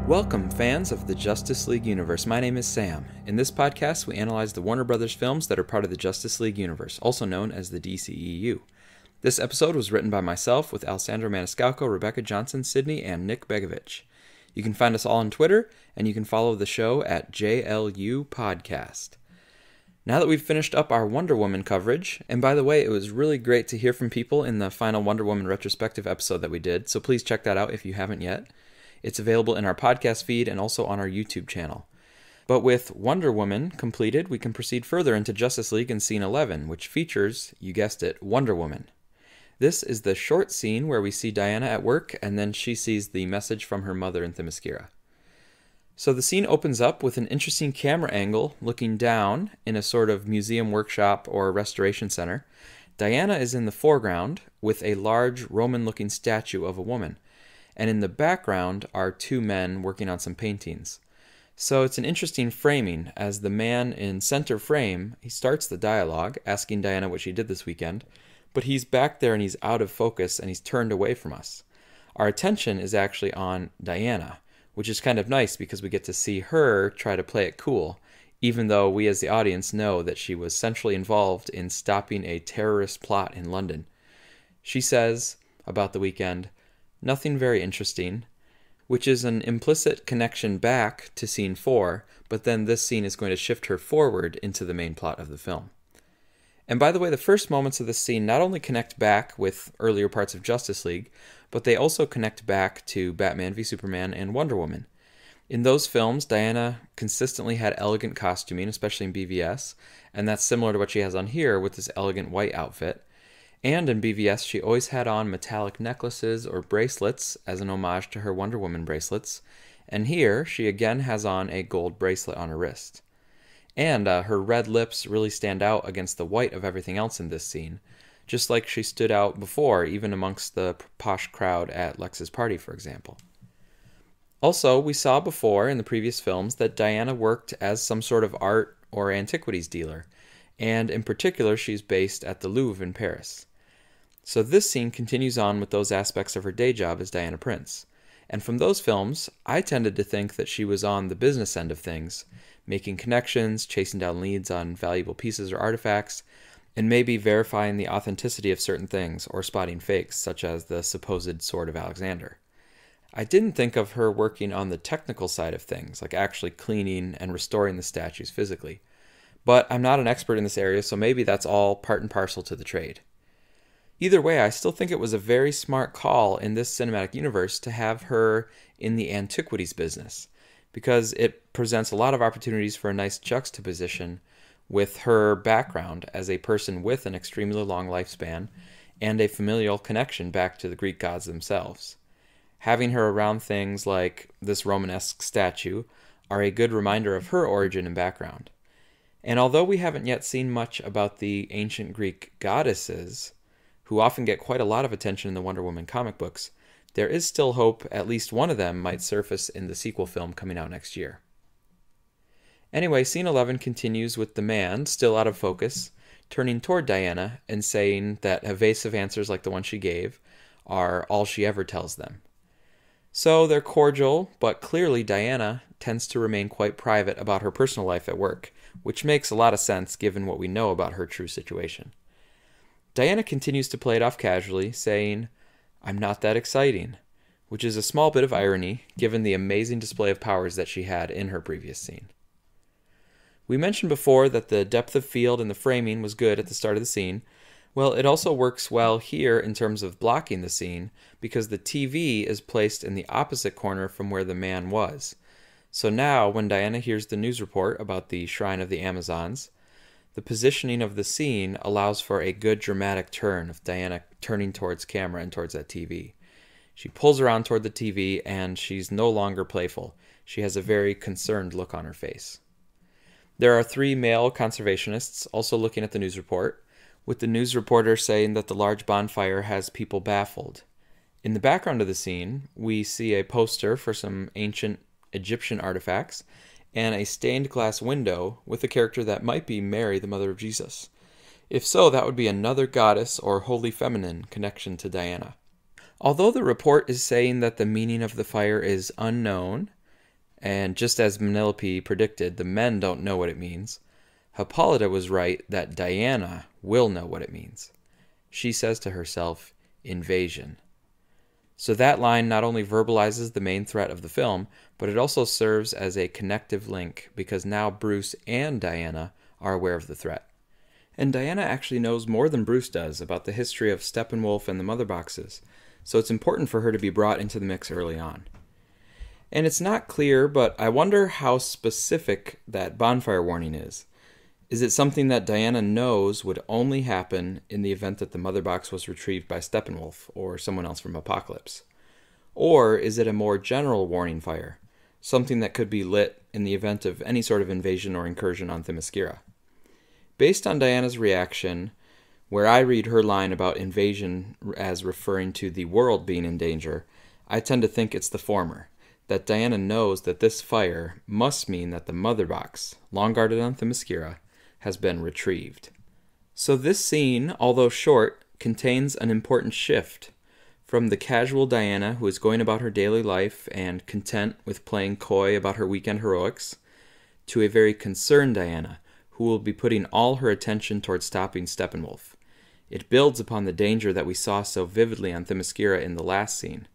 Welcome, fans of the Justice League universe. My name is Sam. In this podcast, we analyze the Warner Brothers films that are part of the Justice League universe, also known as the DCEU. This episode was written by myself with Alessandro Maniscalco, Rebecca Johnson, Sydney, and Nick Begovich. You can find us all on Twitter, and you can follow the show at JLU Podcast. Now that we've finished up our Wonder Woman coverage, and by the way, it was really great to hear from people in the final Wonder Woman retrospective episode that we did, so please check that out if you haven't yet. It's available in our podcast feed and also on our YouTube channel. But with Wonder Woman completed, we can proceed further into Justice League in Scene 11, which features, you guessed it, Wonder Woman. This is the short scene where we see Diana at work, and then she sees the message from her mother in Themyscira. So the scene opens up with an interesting camera angle looking down in a sort of museum workshop or restoration center. Diana is in the foreground with a large Roman-looking statue of a woman. And in the background are two men working on some paintings. So it's an interesting framing, as the man in center frame, he starts the dialogue, asking Diana what she did this weekend, but he's back there and he's out of focus and he's turned away from us. Our attention is actually on Diana, which is kind of nice because we get to see her try to play it cool, even though we as the audience know that she was centrally involved in stopping a terrorist plot in London. She says about the weekend, "Nothing very interesting," which is an implicit connection back to scene 4, but then this scene is going to shift her forward into the main plot of the film. And by the way, the first moments of this scene not only connect back with earlier parts of Justice League, but they also connect back to Batman v Superman and Wonder Woman. In those films, Diana consistently had elegant costuming, especially in BVS, and that's similar to what she has on here with this elegant white outfit. And in BVS, she always had on metallic necklaces or bracelets as an homage to her Wonder Woman bracelets. And here, she again has on a gold bracelet on her wrist. And her red lips really stand out against the white of everything else in this scene, just like she stood out before, even amongst the posh crowd at Lex's party, for example. Also, we saw before in the previous films that Diana worked as some sort of art or antiquities dealer, and in particular, she's based at the Louvre in Paris. So this scene continues on with those aspects of her day job as Diana Prince. And from those films, I tended to think that she was on the business end of things, making connections, chasing down leads on valuable pieces or artifacts, and maybe verifying the authenticity of certain things or spotting fakes, such as the supposed Sword of Alexander. I didn't think of her working on the technical side of things, like actually cleaning and restoring the statues physically. But I'm not an expert in this area, so maybe that's all part and parcel to the trade. Either way, I still think it was a very smart call in this cinematic universe to have her in the antiquities business, because it presents a lot of opportunities for a nice juxtaposition with her background as a person with an extremely long lifespan and a familial connection back to the Greek gods themselves. Having her around things like this Romanesque statue are a good reminder of her origin and background. And although we haven't yet seen much about the ancient Greek goddesses, who often get quite a lot of attention in the Wonder Woman comic books, there is still hope at least one of them might surface in the sequel film coming out next year. Anyway, scene 11 continues with the man, still out of focus, turning toward Diana and saying that evasive answers like the one she gave are all she ever tells them. So they're cordial, but clearly Diana tends to remain quite private about her personal life at work, which makes a lot of sense given what we know about her true situation. Diana continues to play it off casually, saying, "I'm not that exciting," which is a small bit of irony given the amazing display of powers that she had in her previous scene. We mentioned before that the depth of field and the framing was good at the start of the scene. Well, it also works well here in terms of blocking the scene because the TV is placed in the opposite corner from where the man was. So now, when Diana hears the news report about the Shrine of the Amazons, the positioning of the scene allows for a good dramatic turn of Diana turning towards camera and towards that TV. She pulls around toward the TV and she's no longer playful. She has a very concerned look on her face. There are 3 male conservationists also looking at the news report, with the news reporter saying that the large bonfire has people baffled. In the background of the scene, we see a poster for some ancient Egyptian artifacts, and a stained glass window with a character that might be Mary, the mother of Jesus. If so, that would be another goddess or holy feminine connection to Diana. Although the report is saying that the meaning of the fire is unknown, And just as Penelope predicted, the men don't know what it means. Hippolyta was right that Diana will know what it means. She says to herself, invasion. So that line not only verbalizes the main threat of the film, but it also serves as a connective link because now Bruce and Diana are aware of the threat. And Diana actually knows more than Bruce does about the history of Steppenwolf and the mother boxes, so it's important for her to be brought into the mix early on. And it's not clear, but I wonder how specific that bonfire warning is. Is it something that Diana knows would only happen in the event that the mother box was retrieved by Steppenwolf or someone else from Apocalypse? Or is it a more general warning fire, something that could be lit in the event of any sort of invasion or incursion on Themyscira? Based on Diana's reaction, where I read her line about invasion as referring to the world being in danger, I tend to think it's the former, that Diana knows that this fire must mean that the mother box, long guarded on Themyscira, has been retrieved. So this scene, although short, contains an important shift from the casual Diana who is going about her daily life and content with playing coy about her weekend heroics, to a very concerned Diana who will be putting all her attention towards stopping Steppenwolf. It builds upon the danger that we saw so vividly on Themyscira in the last scene,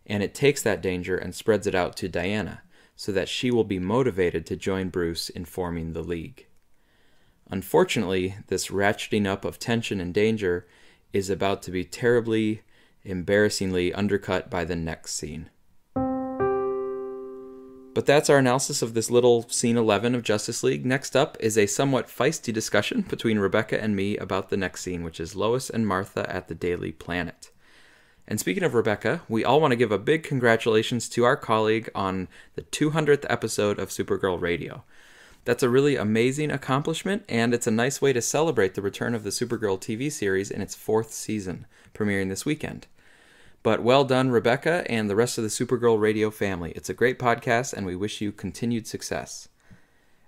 and it takes that danger and spreads it out to Diana so that she will be motivated to join Bruce in forming the League. Unfortunately, this ratcheting up of tension and danger is about to be terribly, embarrassingly undercut by the next scene. But that's our analysis of this little scene 11 of Justice League. Next up is a somewhat feisty discussion between Rebecca and me about the next scene, which is Lois and Martha at the Daily Planet. And speaking of Rebecca, we all want to give a big congratulations to our colleague on the 200th episode of Supergirl Radio. That's a really amazing accomplishment, and it's a nice way to celebrate the return of the Supergirl TV series in its 4th season, premiering this weekend. But well done, Rebecca, and the rest of the Supergirl Radio family. It's a great podcast, and we wish you continued success.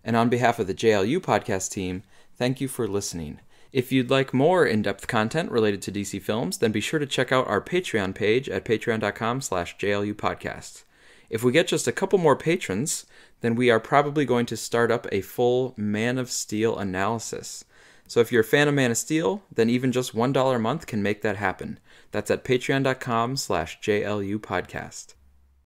And on behalf of the JLU Podcast team, thank you for listening. If you'd like more in-depth content related to DC films, then be sure to check out our Patreon page at patreon.com/JLU Podcast. If we get just a couple more patrons, then we are probably going to start up a full Man of Steel analysis. So if you're a fan of Man of Steel, then even just $1 a month can make that happen. That's at patreon.com/JLU Podcast.